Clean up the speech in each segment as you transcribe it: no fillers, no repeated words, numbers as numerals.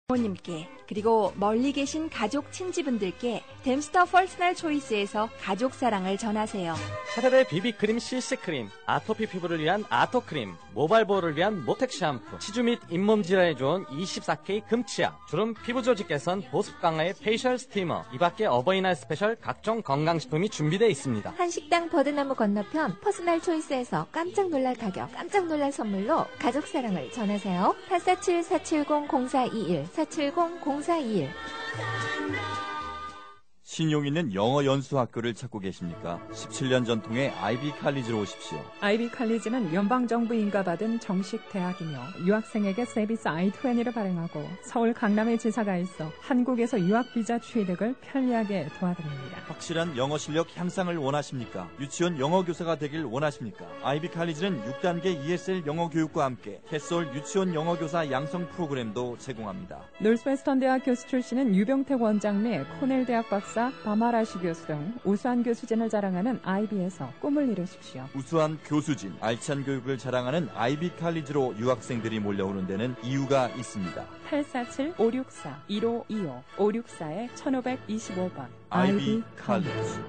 부모님께 그리고 멀리 계신 가족 친지분들께 댐스터 퍼스널 초이스에서 가족 사랑을 전하세요. 차세대 비비크림 CC크림, 아토피 피부를 위한 아토크림, 모발 보호를 위한 모텍 샴푸, 치주 및 잇몸 질환에 좋은 24K 금치약, 주름 피부 조직 개선 보습 강화의 페이셜 스티머, 이밖에 어버이날 스페셜 각종 건강식품이 준비되어 있습니다. 한식당 버드나무 건너편 퍼스널 초이스에서 깜짝 놀랄 가격, 깜짝 놀랄 선물로 가족 사랑을 전하세요. 847-470-0421 470-0421. 신용 있는 영어 연수 학교를 찾고 계십니까? 17년 전통의 아이비 칼리지로 오십시오. 아이비 칼리지는 연방정부 인가받은 정식 대학이며 유학생에게 서비스 I-20를 발행하고 서울 강남에 지사가 있어 한국에서 유학비자 취득을 편리하게 도와드립니다. 확실한 영어 실력 향상을 원하십니까? 유치원 영어 교사가 되길 원하십니까? 아이비 칼리지는 6단계 ESL 영어 교육과 함께 캐솔 유치원 영어 교사 양성 프로그램도 제공합니다. 노스웨스턴 대학 교수 출신은 유병택 원장 및 코넬 대학 박사 바마라시 교수 등 우수한 교수진을 자랑하는 아이비에서 꿈을 이루십시오. 우수한 교수진, 알찬 교육을 자랑하는 아이비 칼리지로 유학생들이 몰려오는 데는 이유가 있습니다. 847-564-1525 564-1525번 아이비 칼리지.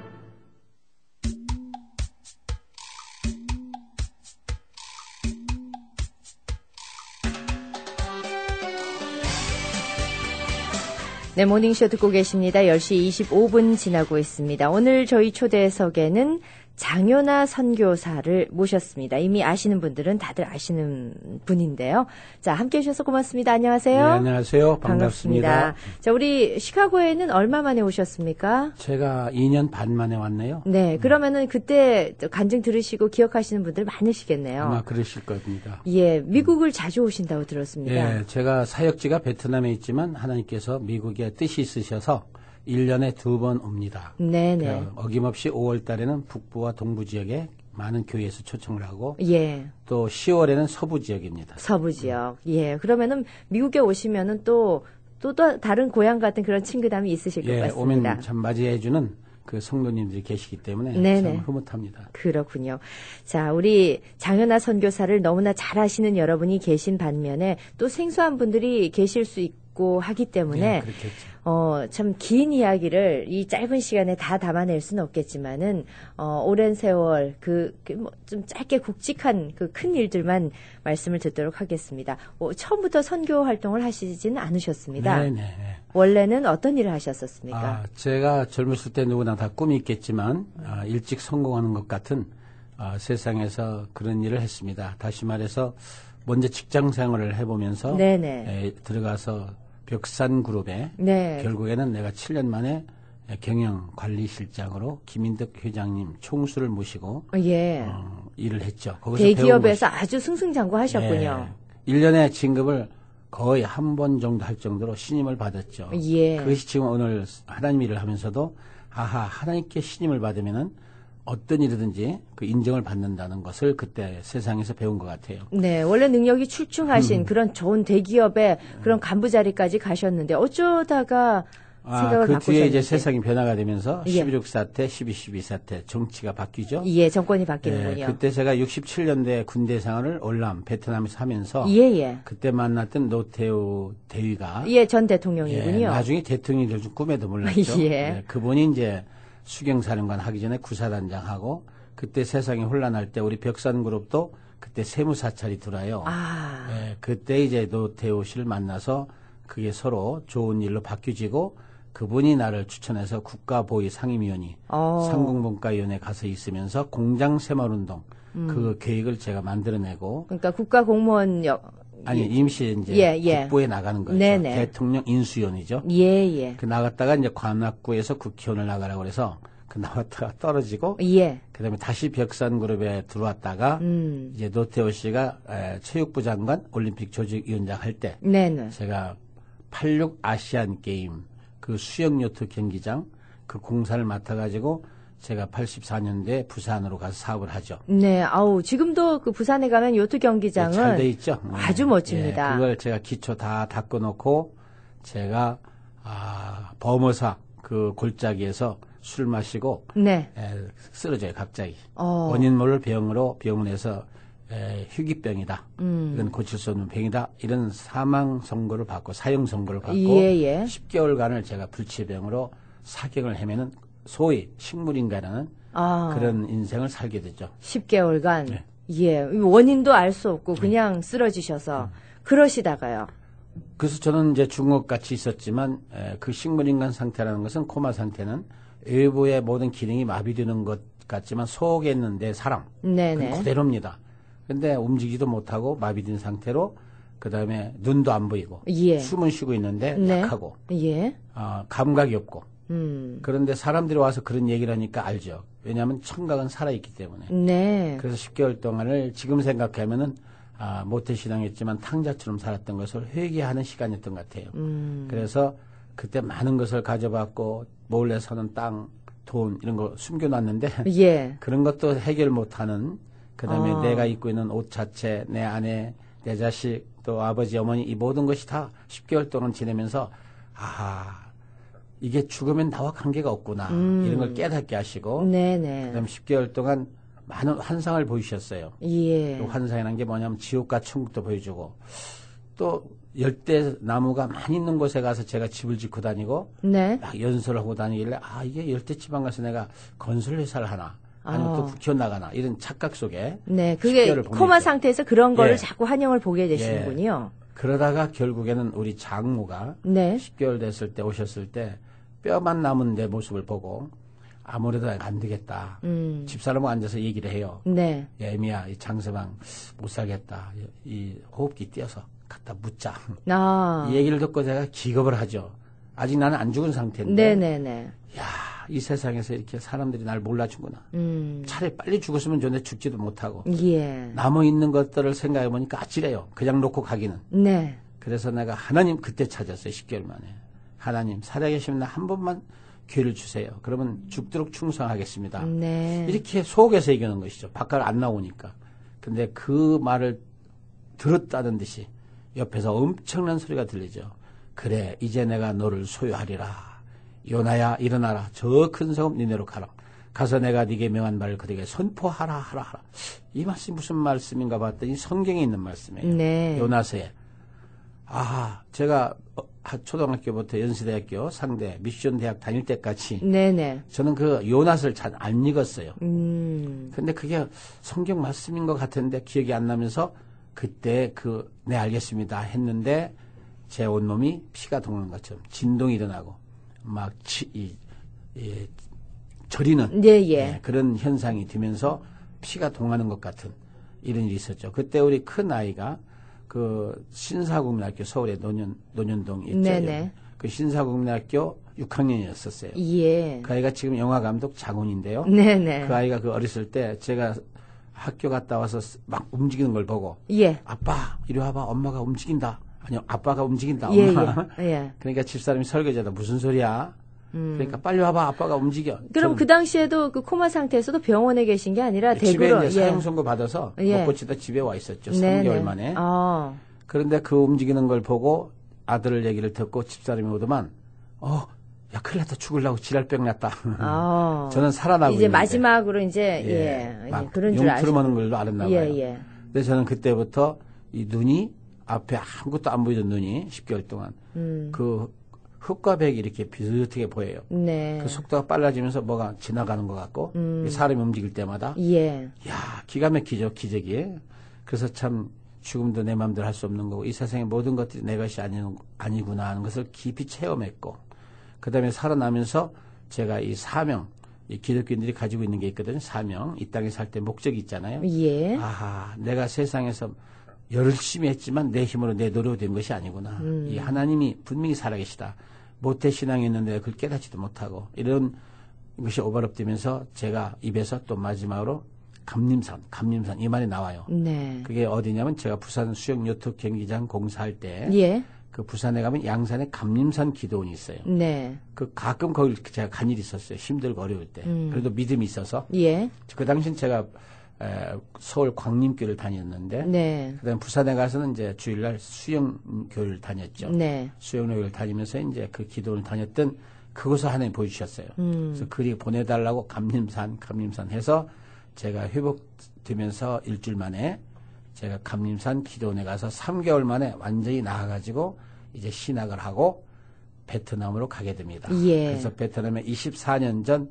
네, 모닝쇼 듣고 계십니다. 10시 25분 지나고 있습니다. 오늘 저희 초대석에는 장효나 선교사를 모셨습니다. 이미 아시는 분들은 다들 아시는 분인데요. 자, 함께해 주셔서 고맙습니다. 안녕하세요. 네, 안녕하세요. 반갑습니다. 자, 우리 시카고에는 얼마 만에 오셨습니까? 제가 2년 반 만에 왔네요. 네, 그러면은 그때 간증 들으시고 기억하시는 분들 많으시겠네요. 아마 그러실 겁니다. 예, 미국을 자주 오신다고 들었습니다. 예, 제가 사역지가 베트남에 있지만 하나님께서 미국에 뜻이 있으셔서 1년에 2번 옵니다. 네네. 어김없이 5월 달에는 북부와 동부 지역에 많은 교회에서 초청을 하고 예. 또 10월에는 서부 지역입니다. 서부 지역. 예. 그러면은 미국에 오시면은 또 다른 고향 같은 그런 친근함이 있으실 것 같습니다. 오면 참 맞이해주는 그 성도님들이 계시기 때문에 네네. 참 흐뭇합니다. 그렇군요. 자, 우리 장효나 선교사를 너무나 잘 아시는 여러분이 계신 반면에 또 생소한 분들이 계실 수 있고 하기 때문에 네, 그렇겠죠. 참 긴 이야기를 이 짧은 시간에 다 담아낼 수는 없겠지만은 오랜 세월 좀 짧게 굵직한 그 큰 일들만 말씀을 듣도록 하겠습니다. 처음부터 선교 활동을 하시지는 않으셨습니다. 네네. 원래는 어떤 일을 하셨었습니까? 제가 젊었을 때 누구나 다 꿈이 있겠지만 일찍 성공하는 것 같은 세상에서 그런 일을 했습니다. 다시 말해서 먼저 직장 생활을 해보면서 네네. 들어가서 벽산그룹에 네. 결국에는 내가 7년 만에 경영관리실장으로 김인덕 회장님 총수를 모시고 예. 일을 했죠. 거기서 대기업에서 아주 승승장구하셨군요. 1년에 진급을 거의 한 번 정도 할 정도로 신임을 받았죠. 예. 그것이 지금 오늘 하나님 일을 하면서도 하나님께 신임을 받으면은 어떤 일이든지 그 인정을 받는다는 것을 그때 세상에서 배운 것 같아요. 네, 원래 능력이 출중하신 그런 좋은 대기업의 그런 간부 자리까지 가셨는데 어쩌다가 생각을 그 바꾸셨는지. 뒤에 이제 세상이 변화가 되면서 예. 11.6 사태, 12.12 사태 정치가 바뀌죠. 예, 정권이 바뀌는군요. 그때 제가 67년대 군대 생활을 올람 베트남에서 하면서 예. 그때 만났던 노태우 대위가 예, 전 대통령이군요. 나중에 대통령이 될 줄 꿈에도 몰랐죠. 예. 그분이 이제 수경사령관 하기 전에 구사단장하고 그때 세상이 혼란할 때 우리 벽산그룹도 그때 세무사찰이 들어요. 그때 이제 노태우 씨를 만나서 그게 서로 좋은 일로 바뀌어지고 그분이 나를 추천해서 국가보위 상임위원이 상공분과위원회에 가서 있으면서 공장 새마을운동 그 계획을 제가 만들어내고 그러니까 국가공무원 임시 이제 국보에 나가는 거죠. 네네. 대통령 인수위원이죠. 예. 그 나갔다가 이제 관악구에서 국회의원을 나가라고 그래서 그 나갔다가 떨어지고 그다음에 다시 벽산그룹에 들어왔다가 이제 노태우 씨가 체육부 장관 올림픽 조직위원장 할 때 제가 86 아시안 게임 그 수영 요트 경기장 그 공사를 맡아가지고 제가 84년도에 부산으로 가서 사업을 하죠. 네, 지금도 그 부산에 가면 요트 경기장은 잘 돼 있죠. 아주 멋집니다. 그걸 제가 기초 다 닦아놓고 제가 범어사 그 골짜기에서 술 마시고 쓰러져요 갑자기. 원인 모를 병원에서 희귀병이다. 이건 고칠 수 없는 병이다. 이런 사망 선고를 받고 사형 선고를 받고 예. 10개월간을 제가 불치병으로 사경을 헤매는 소위 식물인간이라는 그런 인생을 살게 되죠. 10개월간. 네. 예. 원인도 알 수 없고 그냥 쓰러지셔서 그러시다가요. 그래서 저는 이제 중국같이 있었지만 그 식물인간 상태라는 것은 코마 상태는 외부의 모든 기능이 마비되는 것 같지만 속에 있는 내 사람 네네. 그대로입니다. 근데 움직이지도 못하고 마비된 상태로 그다음에 눈도 안 보이고 예. 숨은 쉬고 있는데 네. 약하고 예. 감각이 없고 그런데 사람들이 와서 그런 얘기를 하니까 알죠. 왜냐하면 청각은 살아있기 때문에. 네. 그래서 10개월 동안을 지금 생각하면은 모태신앙했지만 탕자처럼 살았던 것을 회개하는 시간이었던 것 같아요. 그래서 그때 많은 것을 가져봤고 몰래 사는 땅, 돈 이런 거 숨겨놨는데 예. 그런 것도 해결 못하는 그다음에 내가 입고 있는 옷 자체, 내 아내, 내 자식, 또 아버지, 어머니 이 모든 것이 다 10개월 동안 지내면서 이게 죽으면 나와 관계가 없구나 이런 걸 깨닫게 하시고 네네. 그다음 10개월 동안 많은 환상을 보이셨어요. 예. 또 환상이라는 게 뭐냐면 지옥과 천국도 보여주고 또 열대 나무가 많이 있는 곳에 가서 제가 집을 짓고 다니고 네. 막 연설을 하고 다니길래 이게 열대 지방 가서 내가 건설 회사를 하나 아니면 또 국회의원 나가나 이런 착각 속에 네, 그게 10개월을 코마 보냈죠. 상태에서 그런 거를 예. 자꾸 환영을 보게 되시는군요. 그러다가 결국에는 우리 장모가 네. 10개월 됐을 때 오셨을 때 뼈만 남은 내 모습을 보고 아무래도 안 되겠다. 집사람하고 앉아서 얘기를 해요. 네. 애미야, 이 장서방 못 살겠다. 이 호흡기 띄어서 갖다 묻자. 이 얘기를 듣고 제가 기겁을 하죠. 아직 나는 안 죽은 상태인데. 네네네. 이 세상에서 이렇게 사람들이 날 몰라주구나. 차라리 빨리 죽었으면 좋은데 죽지도 못하고. 예. 남아있는 것들을 생각해 보니까 아찔해요. 그냥 놓고 가기는. 네. 그래서 내가 하나님 그때 찾았어요. 10개월 만에. 하나님 살아계시면 나 한 번만 기회를 주세요. 그러면 죽도록 충성하겠습니다. 네. 이렇게 속에서 얘기하는 것이죠. 바깥 안 나오니까. 근데 그 말을 들었다는 듯이 옆에서 엄청난 소리가 들리죠. 그래 이제 내가 너를 소유하리라. 요나야 일어나라. 저 큰 성읍 니네로 가라. 가서 내가 네게 명한 말을 그들에게 선포하라 하라. 이 말씀이 무슨 말씀인가 봤더니 성경에 있는 말씀이에요. 네. 요나서에. 제가 초등학교부터 연세대학교 상대 미션 대학 다닐 때까지 네네. 저는 그 요나서를 잘 안 읽었어요. 근데 그게 성경 말씀인 것 같은데 기억이 안 나면서 그때 네 알겠습니다 했는데 제 온몸이 피가 동하는 것처럼 진동이 일어나고 막 저리는 예. 그런 현상이 되면서 피가 동하는 것 같은 이런 일이 있었죠. 그때 우리 큰 아이가 그 신사국민학교 서울의 논현동 있죠. 네네. 그 신사국민학교 6학년이었었어요. 예. 그 아이가 지금 영화감독 장훈인데요. 네네. 그 아이가 그 어렸을 때 제가 학교 갔다 와서 막 움직이는 걸 보고 예. 아빠 이리 와봐 엄마가 움직인다. 아니요 아빠가 움직인다 엄마. 예. 그러니까 집사람이 설거지하다 무슨 소리야. 그러니까 빨리 와봐 아빠가 움직여. 그럼 그 당시에도 그 코마 상태에서도 병원에 계신 게 아니라 집에 댁으로 이제 사형 선고 받아서 못 고치다 집에 와 있었죠. 3개월 만에. 그런데 그 움직이는 걸 보고 아들 얘기를 듣고 집사람이 오더만 야 큰일 났다 죽으려고 지랄병 났다. 저는 살아나고 이제 있는데. 마지막으로 이제 막 그런 줄 아시고. 용트름하는 걸로 알았나 봐요. 예. 근데 저는 그때부터 이 눈이 앞에 아무것도 안 보이던 눈이 10개월 동안 그 흙과 백이 이렇게 비슷하게 보여요. 네. 그 속도가 빨라지면서 뭐가 지나가는 것 같고 사람이 움직일 때마다 야 기가 막히죠 기적이. 그래서 참 죽음도 내 마음대로 할 수 없는 거고 이 세상의 모든 것들이 내 것이 아니구나 하는 것을 깊이 체험했고 그다음에 살아나면서 제가 이 사명 이 기독교인들이 가지고 있는 게 있거든요. 사명 이 땅에 살 때 목적이 있잖아요. 예. 내가 세상에서 열심히 했지만 내 힘으로 내 노력으로 된 것이 아니구나. 이 하나님이 분명히 살아계시다. 모태신앙이었는데 그걸 깨닫지도 못하고 이런 것이 오버랩되면서 제가 입에서 또 마지막으로 감림산 이 말이 나와요. 네. 그게 어디냐면 제가 부산 수영요트 경기장 공사할 때 그 부산에 가면 양산에 감림산 기도원이 있어요. 네. 그 가끔 거기 제가 간 일이 있었어요. 힘들고 어려울 때. 그래도 믿음이 있어서. 그 당시엔 제가 서울 광림교를 다녔는데 그다음에 부산에 가서는 이제 주일날 수영교를 다녔죠. 수영교를 다니면서 이제 그 기도원을 다녔던 그곳을 하나님 보여주셨어요. 그래서 그리 보내달라고 감림산 해서 제가 회복되면서 일주일 만에 제가 감림산 기도원에 가서 3개월 만에 완전히 나아가지고 이제 신학을 하고 베트남으로 가게 됩니다. 예. 그래서 베트남에 24년 전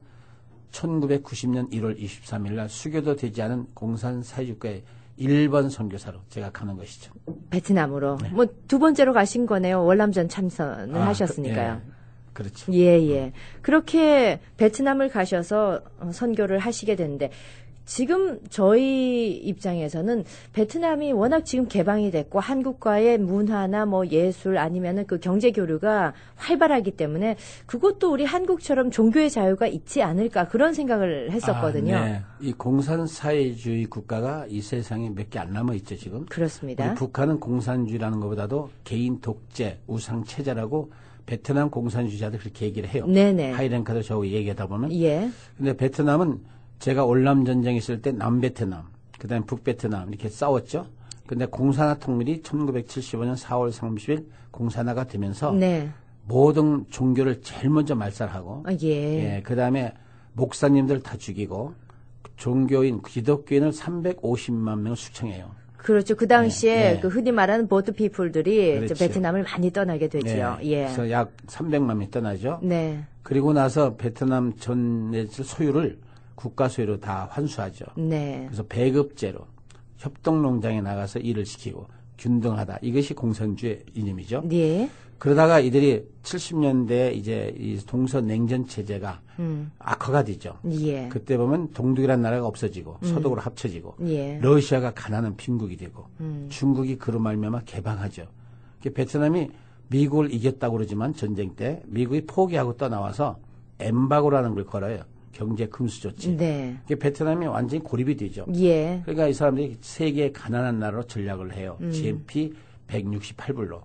1990년 1월 23일 날 수교도 되지 않은 공산 사회주의국가의 1번 선교사로 제가 가는 것이죠. 베트남으로. 네. 뭐 두 번째로 가신 거네요. 월남전 참선을 하셨으니까요. 그렇죠. 예. 그렇게 베트남을 가셔서 선교를 하시게 됐는데 지금 저희 입장에서는 베트남이 워낙 지금 개방이 됐고 한국과의 문화나 뭐 예술 아니면은 그 경제 교류가 활발하기 때문에 그것도 우리 한국처럼 종교의 자유가 있지 않을까 그런 생각을 했었거든요. 네. 이 공산사회주의 국가가 이 세상에 몇 개 안 남아 있죠, 지금. 그렇습니다. 우리 북한은 공산주의라는 것보다도 개인 독재, 우상 체제라고 베트남 공산주의자들 그렇게 얘기를 해요. 네네. 하이랭카도 저하고 얘기하다 보면. 예. 근데 베트남은 제가 월남 전쟁 있을 때 남베트남, 그다음에 북베트남 이렇게 싸웠죠. 근데 공산화 통일이 1975년 4월 30일 공산화가 되면서 네. 모든 종교를 제일 먼저 말살하고 예. 그다음에 목사님들 다 죽이고 종교인 기독교인을 350만 명을 숙청해요. 그렇죠. 그 당시에 네. 그 흔히 말하는 보트 피플들이 그렇죠. 베트남을 많이 떠나게 되죠. 네. 예. 그래서 약 300만 명이 떠나죠. 네. 그리고 나서 베트남 전 소유를 국가 소유로 다 환수하죠. 네. 그래서 배급제로 협동농장에 나가서 일을 시키고 균등하다. 이것이 공산주의 이념이죠. 네. 그러다가 이들이 70년대에 이제 이 동서 냉전 체제가 악화가 되죠. 예. 그때 보면 동독이라는 나라가 없어지고 서독으로 합쳐지고 예. 러시아가 가난한 빈국이 되고 중국이 그로 말미암아 개방하죠. 베트남이 미국을 이겼다고 그러지만 전쟁 때 미국이 포기하고 떠나와서 엠바고라는 걸 걸어요. 경제 금수 조치. 네. 베트남이 완전히 고립이 되죠. 예. 그러니까 이 사람들이 세계의 가난한 나라로 전략을 해요. GNP 168불로.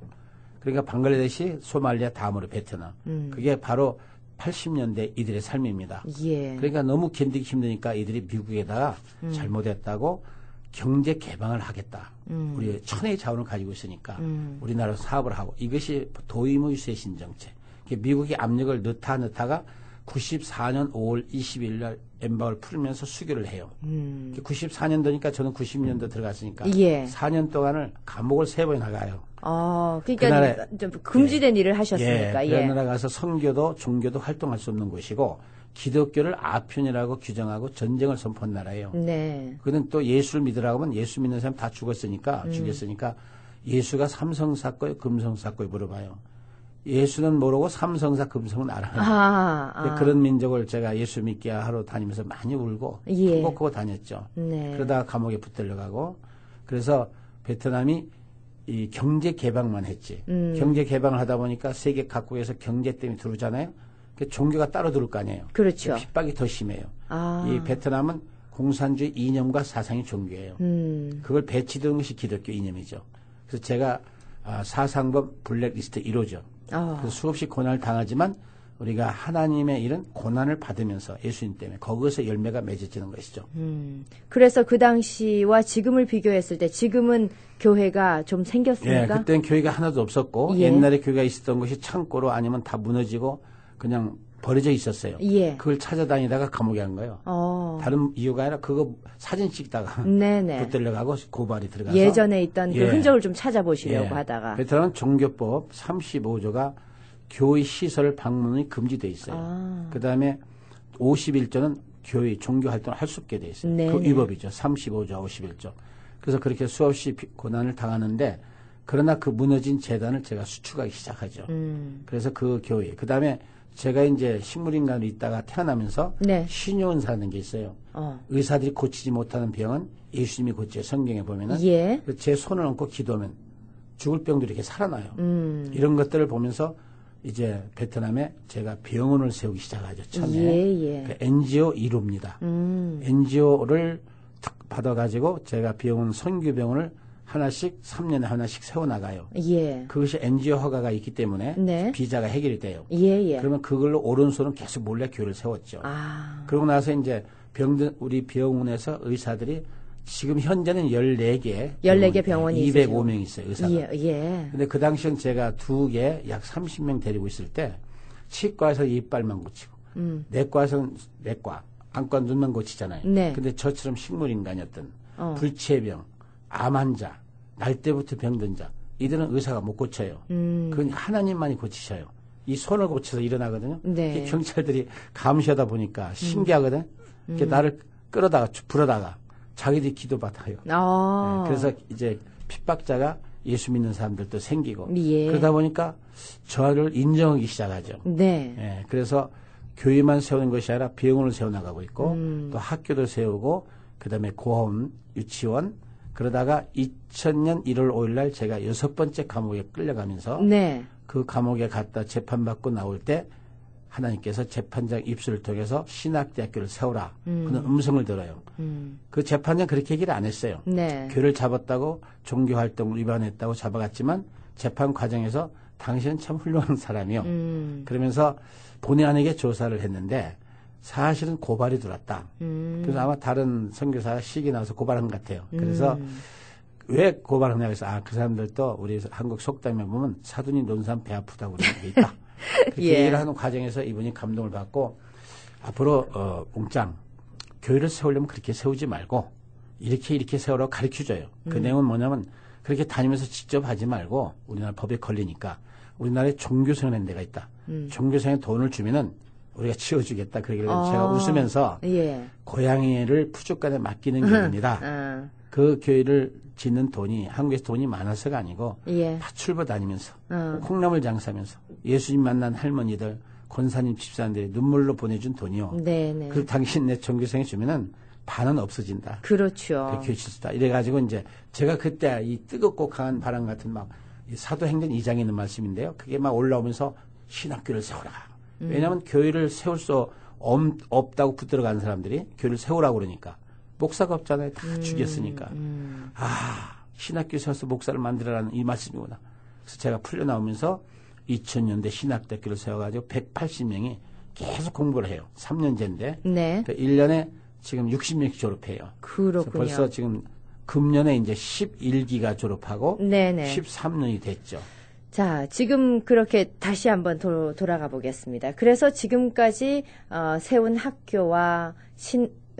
그러니까 방글라데시, 소말리아, 다음으로 베트남. 그게 바로 80년대 이들의 삶입니다. 예. 그러니까 너무 견디기 힘드니까 이들이 미국에다가 잘못했다고 경제 개방을 하겠다. 우리 천혜의 자원을 가지고 있으니까 우리나라 사업을 하고 이것이 도의무의 쇄신 정책. 미국이 압력을 넣다가 94년 5월 20일 날 엠바고를 풀면서 수교를 해요. 94년도니까 저는 90년도 들어갔으니까 예. 4년 동안을 감옥을 3번이나 가요. 그러니까 좀 금지된 일을 하셨으니까. 그 나라 가서 선교도 종교도 활동할 수 없는 곳이고 기독교를 아편이라고 규정하고 전쟁을 선포한 나라예요. 네. 그는 또 예수를 믿으라고 하면 예수 믿는 사람 다 죽였으니까 예수가 삼성사고요, 금성사고요 물어봐요. 예수는 모르고 삼성사 금성은 알아요. 그런 민족을 제가 예수 믿게 하러 다니면서 많이 울고 통곡하고 다녔죠. 네. 그러다가 감옥에 붙들려가고 그래서 베트남이 이 경제 개방만 했지. 경제 개방을 하다 보니까 세계 각국에서 경제 때문에 들어오잖아요. 종교가 따로 들어올 거 아니에요. 그렇죠. 핍박이 더 심해요. 이 베트남은 공산주의 이념과 사상이 종교예요. 그걸 배치되는 것이 기독교 이념이죠. 그래서 제가 사상범 블랙리스트 1호죠. 그래서 수없이 고난을 당하지만 우리가 하나님의 일은 고난을 받으면서 예수님 때문에 거기서 열매가 맺어지는 것이죠. 그래서 그 당시와 지금을 비교했을 때 지금은 교회가 좀 생겼습니까? 예, 그때는 교회가 하나도 없었고 옛날에 교회가 있었던 것이 창고로 아니면 다 무너지고 그냥 버려져 있었어요. 그걸 찾아다니다가 감옥에 간 거예요. 다른 이유가 아니라 그거 사진 찍다가 붙들려가고 고발이 들어가서 예전에 있던 그 흔적을 좀 찾아보시려고 하다가 베트남 종교법 35조가 교회 시설 방문이 금지돼 있어요. 그다음에 51조는 교회 종교 활동을 할 수 없게 돼 있어요. 그 위법이죠. 35조, 51조. 그래서 그렇게 수없이 고난을 당하는데 그러나 그 무너진 재단을 제가 수축하기 시작하죠. 그래서 그 교회. 그다음에 제가 이제 식물인간으로 있다가 태어나면서 신유은사라는 게 있어요. 의사들이 고치지 못하는 병은 예수님이 고쳐요. 성경에 보면은 제 손을 얹고 기도하면 죽을 병도 이렇게 살아나요. 이런 것들을 보면서 이제 베트남에 제가 병원을 세우기 시작하죠. 처음에 그 NGO 1호입니다. NGO를 받아가지고 제가 병원 선교병원을 하나씩 3년에 하나씩 세워나가요. 그것이 NGO 허가가 있기 때문에 비자가 해결이 돼요. 그러면 그걸로 오른손은 계속 몰래 교회를 세웠죠. 그러고 나서 이제 우리 병원에서 의사들이 지금 현재는 14개 병원이 205명 있어요. 의사가. 근데 그 당시엔 제가 2개 약 30명 데리고 있을 때 치과에서 이빨만 고치고 내과에서는 내과, 안과 눈만 고치잖아요. 근데 저처럼 식물인간이었던 불치병, 암 환자, 날 때부터 병든 자, 이들은 의사가 못 고쳐요. 그건 하나님만이 고치셔요. 이 손을 고쳐서 일어나거든요. 네. 경찰들이 감시하다 보니까 신기하거든. 이렇게 나를 끌어다가 불어다가 자기들이 기도받아요. 네, 그래서 이제 핍박자가 예수 믿는 사람들도 생기고 예. 그러다 보니까 저를 인정하기 시작하죠. 네. 네, 그래서 교회만 세우는 것이 아니라 병원을 세워나가고 있고 또 학교도 세우고 그다음에 고아원, 유치원 그러다가 2000년 1월 5일 날 제가 6번째 감옥에 끌려가면서 네. 그 감옥에 갔다 재판받고 나올 때 하나님께서 재판장 입술을 통해서 신학대학교를 세우라 그런 음성을 들어요. 그 재판장 그렇게 얘기를 안 했어요. 네. 교회를 잡았다고 종교활동을 위반했다고 잡아갔지만 재판 과정에서 당신은 참 훌륭한 사람이요. 그러면서 본의 아니게 조사를 했는데 사실은 고발이 들어왔다. 그래서 아마 다른 선교사가 시기 나와서 고발한 것 같아요. 그래서 왜 고발하냐 해서 그 사람들도 우리 한국 속담에 보면 사돈이 논산 배 아프다고 그러는 게 있다. 그렇게 예. 얘기를 하는 과정에서 이분이 감동을 받고 앞으로 옹짱 교회를 세우려면 그렇게 세우지 말고 이렇게 세우라고 가르쳐줘요. 그 내용은 뭐냐면 그렇게 다니면서 직접 하지 말고 우리나라 법에 걸리니까 우리나라에 종교생활하는 데가 있다. 종교생활에 돈을 주면은 우리가 지어주겠다. 그러길래 제가 웃으면서 예. 고양이를 푸주간에 맡기는 교회입니다. 그 교회를 짓는 돈이 한국에서 돈이 많아서가 아니고 예. 파출부 다니면서 콩나물 장사하면서 예수님 만난 할머니들 권사님 집사님들이 눈물로 보내준 돈이요. 네네. 그리고 당신 내 종교생에 주면은 반은 없어진다. 그렇죠. 그렇게 해주시다. 이래가지고 이제 제가 그때 이 뜨겁고 강한 바람 같은 막 사도행전 2장에 있는 말씀인데요. 그게 막 올라오면서 신학교를 세워라. 왜냐하면 교회를 세울 수 없다고 붙들어가는 사람들이 교회를 세우라고 그러니까 목사가 없잖아요. 다 죽였으니까. 신학교 세워서 목사를 만들어라는 이 말씀이구나. 그래서 제가 풀려나오면서 2000년대 신학대학교를 세워가지고 180명이 계속 공부를 해요. 3년제인데. 네. 그러니까 1년에 지금 60명씩 졸업해요. 그렇군요. 벌써 지금 금년에 이제 11기가 졸업하고 네네. 13년이 됐죠. 자, 지금 그렇게 다시 한번 돌아가 보겠습니다. 그래서 지금까지 세운 학교와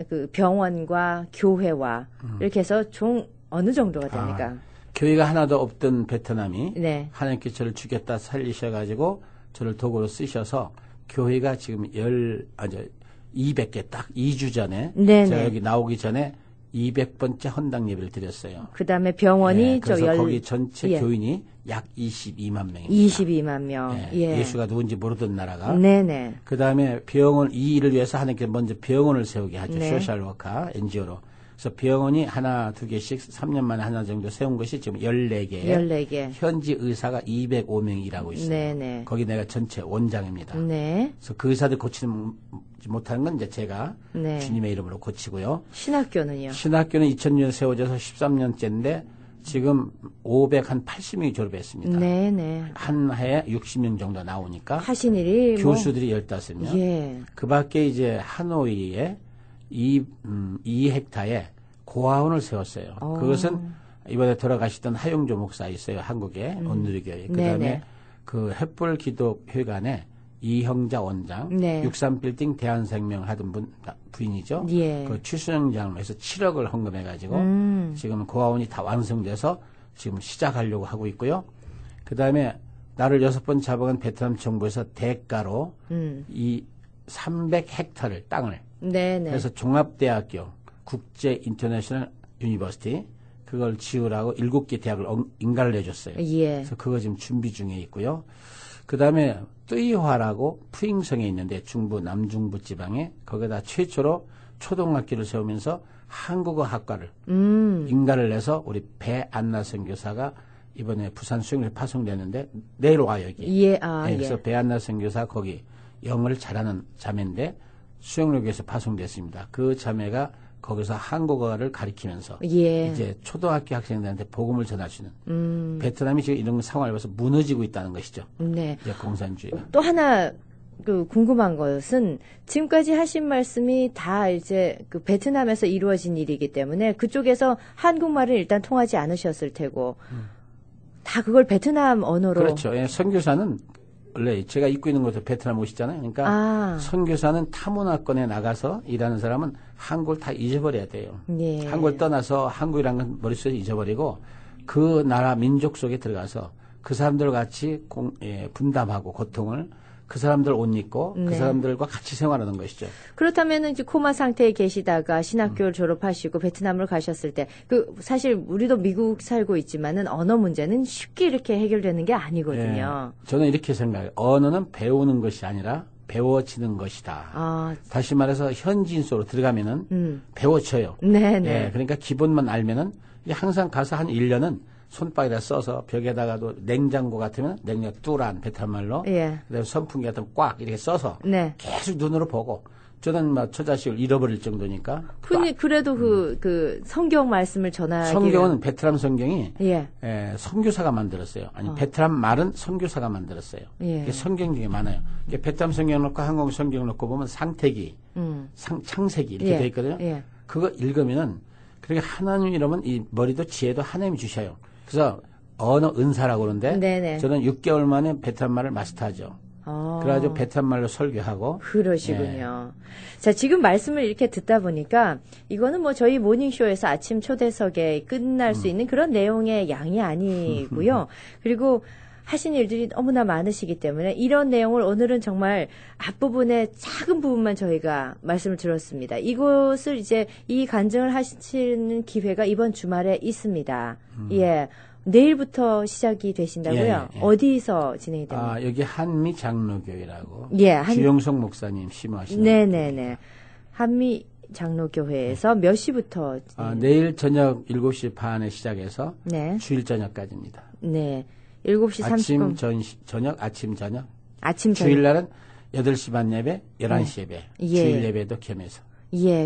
그 병원과 교회와 이렇게 해서 총 어느 정도가 됩니까? 교회가 하나도 없던 베트남이 네. 하나님께 저를 죽였다 살리셔가지고 저를 도구로 쓰셔서 교회가 지금 200개 딱 2주 전에 네네. 제가 여기 나오기 전에 200번째 헌당 예배를 드렸어요. 그다음에 병원이 네, 그래서 거기 전체 교인이 약 22만 명입니다. 22만 명. 네, 예. 예수가 누군지 모르던 나라가. 네네. 그다음에 병원 이 일을 위해서 하나님께 먼저 병원을 세우게 하죠. 네. 소셜워커 NGO로. 그래서 병원이 하나 두 개씩 3년 만에 하나 정도 세운 것이 지금 14개. 14개. 현지 의사가 205명이 일하고 있어요. 네네. 거기 내가 전체 원장입니다. 네. 그래서 그 의사들 고치지 못하는 건 이제 제가 네. 주님의 이름으로 고치고요. 신학교는요? 신학교는 2000년 세워져서 13년째인데 지금 580명이 졸업했습니다. 네네. 한 해에 60명 정도 나오니까 하신 일이 교수들이 15명. 예. 그 밖에 이제 하노이에 2헥타에 고아원을 세웠어요. 그것은 이번에 돌아가시던 하용조 목사 있어요. 한국에 온누리교회. 그다음에 네네. 그 햇불 기독회관에 이형자 원장, 네. 63빌딩 대한생명 하던 부인이죠. 예. 그 추수영장을 해서 7억을 헌금해가지고 지금 고아원이 다 완성돼서 지금 시작하려고 하고 있고요. 그 다음에 나를 6번 잡아간 베트남 정부에서 대가로 이 300헥타를 땅을 네네. 그래서 종합대학교 국제 인터내셔널 유니버시티 그걸 지으라고 7개 대학을 인가를 내줬어요. 예. 그래서 그거 지금 준비 중에 있고요. 그 다음에 뚜이화라고 푸잉성에 있는데 중부 남중부 지방에 거기다 최초로 초등학교를 세우면서 한국어 학과를 인가를 내서 우리 배안나 선교사가 이번에 부산 수영료에 파송되는데 내일 와 여기. 예. 네, 그래서 예. 배안나 선교사 거기 영어를 잘하는 자매인데 수영료교에서 파송됐습니다. 그 자매가 거기서 한국어를 가리키면서 예. 이제 초등학교 학생들한테 복음을 전하시는 베트남이 지금 이런 상황을 봐서 무너지고 있다는 것이죠. 네. 이제 공산주의가. 또 하나 궁금한 것은 지금까지 하신 말씀이 다 이제 그 베트남에서 이루어진 일이기 때문에 그쪽에서 한국말을 일단 통하지 않으셨을 테고 다 그걸 베트남 언어로 그렇죠. 예, 선교사는 원래 제가 입고 있는 것도 베트남 옷이잖아요. 그러니까 선교사는 타문화권에 나가서 일하는 사람은 한국을 다 잊어버려야 돼요. 예. 한국을 떠나서 한국이라는 건 머릿속에 잊어버리고 그 나라 민족 속에 들어가서 그 사람들과 같이 분담하고 고통을 그 사람들 옷 입고 그 사람들과 같이 생활하는 것이죠. 그렇다면 이제 코마 상태에 계시다가 신학교를 졸업하시고 베트남을 가셨을 때 사실 우리도 미국 살고 있지만은 언어 문제는 쉽게 이렇게 해결되는 게 아니거든요. 저는 이렇게 생각해요. 언어는 배우는 것이 아니라 배워지는 것이다. 다시 말해서 현지인 속으로 들어가면은 배워져요. 네네. 그러니까 기본만 알면은 항상 가서 한 1년은 손바닥에다 써서 벽에다가도 냉장고 같으면 냉장고 뚜란 베트남 말로 그다음에 선풍기 같으면 꽉 이렇게 써서 계속 눈으로 보고 저는 막 처자식을 잃어버릴 정도니까. 그래도 그 성경 말씀을 전하기. 성경은 베트남 성경이 선교사가 만들었어요. 아니 베트남 말은 선교사가 만들었어요. 이게 성경 중에 많아요. 이게 베트남 성경 놓고 한국 성경 놓고 보면 상태기, 창세기 이렇게 돼 있거든요. 그거 읽으면은 그러니까 하나님 이러면 이 머리도 지혜도 하나님이 주셔요. 그래서 언어 은사라고 그러는데 저는 6개월 만에 베트남 말을 마스터하죠. 그래가지고 베트남 말로 설교하고. 그러시군요. 자, 지금 말씀을 이렇게 듣다 보니까 이거는 뭐 저희 모닝쇼에서 아침 초대석에 끝날 수 있는 그런 내용의 양이 아니고요. 그리고 하신 일들이 너무나 많으시기 때문에 이런 내용을 오늘은 정말 앞부분의 작은 부분만 저희가 말씀을 들었습니다. 이곳을 이제 이 간증을 하시는 기회가 이번 주말에 있습니다. 내일부터 시작이 되신다고요? 어디서 진행이 됩니까? 여기 한미 장로교회라고. 주영석 목사님 심호하시는. 네네네. 한미 장로교회에서 몇 시부터? 내일 저녁 7시 반에 시작해서 주일 저녁까지입니다. 네. 7시 30분. 아침 저녁. 주일날은 8시 반 예배, 11시 예배. 주일 예배도 겸해서.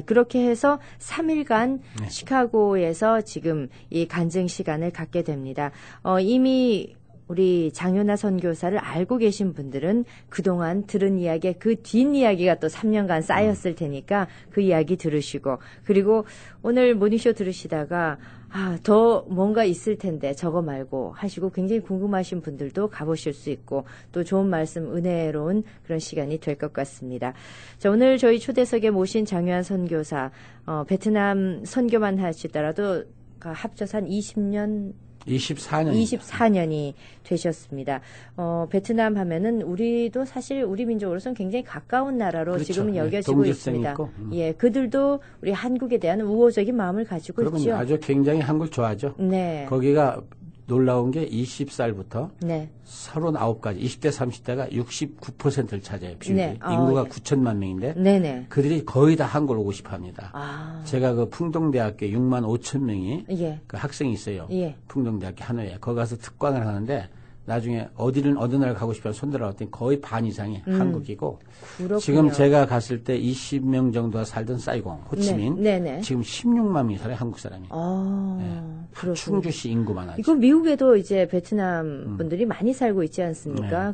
그렇게 해서 3일간 시카고에서 지금 이 간증 시간을 갖게 됩니다. 이미 우리 장윤아 선교사를 알고 계신 분들은 그동안 들은 이야기에 그 뒷이야기가 또 3년간 쌓였을 테니까 그 이야기 들으시고, 그리고 오늘 모닝쇼 들으시다가 더 뭔가 있을 텐데 저거 말고 하시고 굉장히 궁금하신 분들도 가보실 수 있고 또 좋은 말씀, 은혜로운 그런 시간이 될 것 같습니다. 자, 오늘 저희 초대석에 모신 장윤아 선교사, 베트남 선교만 하시더라도 합쳐서 한 24년이 되셨습니다. 베트남 하면은 우리도 사실 우리 민족으로서는 굉장히 가까운 나라로 지금은 여겨지고 있습니다. 그들도 우리 한국에 대한 우호적인 마음을 가지고 있죠. 아주 굉장히 한국을 좋아하죠. 거기가 놀라운 게 20살부터 39까지 20대 30대가 69%를 차지해요. 인구가 9천만 명인데 그들이 거의 다 한국을 오고 싶어합니다. 제가 그 풍동대학교 6만 5천 명이 그 학생이 있어요. 풍동대학교 한우에 거기 가서 특강을 하는데 나중에 어느 나라 가고 싶어서 손들어 봤더니 거의 반 이상이 한국이고. 그렇군요. 지금 제가 갔을 때 20명 정도가 살던 사이공, 호치민. 지금 16만 명이 살아요, 한국 사람이. 충주시 인구만 하죠. 이거 미국에도 이제 베트남 분들이 많이 살고 있지 않습니까?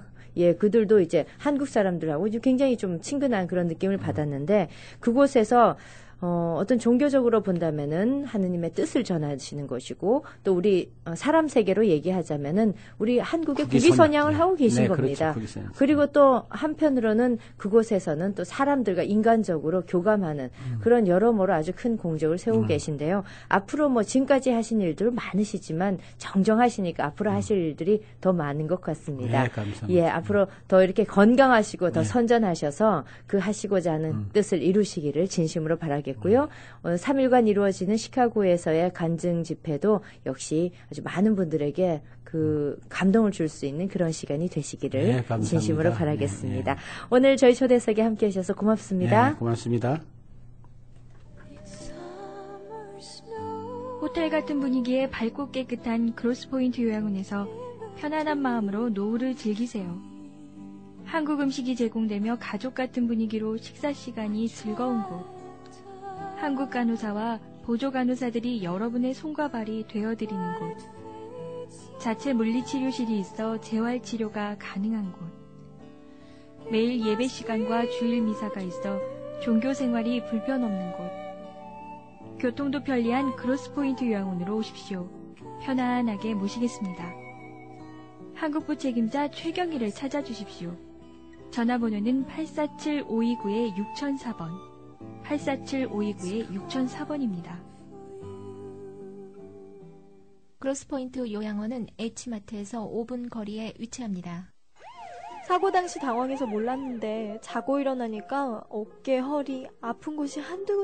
그들도 이제 한국 사람들하고 굉장히 좀 친근한 그런 느낌을 받았는데 그곳에서 어떤 종교적으로 본다면은 하느님의 뜻을 전하시는 것이고 또 우리 사람 세계로 얘기하자면은 우리 한국의 국위선양을 하고 계신 겁니다. 그렇죠. 그리고 또 한편으로는 그곳에서는 또 사람들과 인간적으로 교감하는 그런 여러모로 아주 큰 공적을 세우고 계신데요. 앞으로 뭐 지금까지 하신 일들 많으시지만 정정하시니까 앞으로 하실 일들이 더 많은 것 같습니다. 감사합니다. 앞으로 더 이렇게 건강하시고 더 선전하셔서 그 하시고자 하는 뜻을 이루시기를 진심으로 바라겠습니다. 고요. 3일간 이루어지는 시카고에서의 간증 집회도 역시 아주 많은 분들에게 그 감동을 줄 수 있는 그런 시간이 되시기를 진심으로 바라겠습니다. 오늘 저희 초대석에 함께 하셔서 고맙습니다. 고맙습니다. 호텔 같은 분위기의 밝고 깨끗한 크로스포인트 요양원에서 편안한 마음으로 노후를 즐기세요. 한국 음식이 제공되며 가족 같은 분위기로 식사 시간이 즐거운 곳. 한국 간호사와 보조 간호사들이 여러분의 손과 발이 되어드리는 곳. 자체 물리치료실이 있어 재활치료가 가능한 곳. 매일 예배 시간과 주일 미사가 있어 종교 생활이 불편 없는 곳. 교통도 편리한 크로스포인트 요양원으로 오십시오. 편안하게 모시겠습니다. 한국부 책임자 최경희를 찾아주십시오. 전화번호는 847-529-6004번, 847-529-6004번입니다. 크로스포인트 요양원은 H마트에서 5분 거리에 위치합니다. 사고 당시 당황해서 몰랐는데 자고 일어나니까 어깨, 허리, 아픈 곳이 한두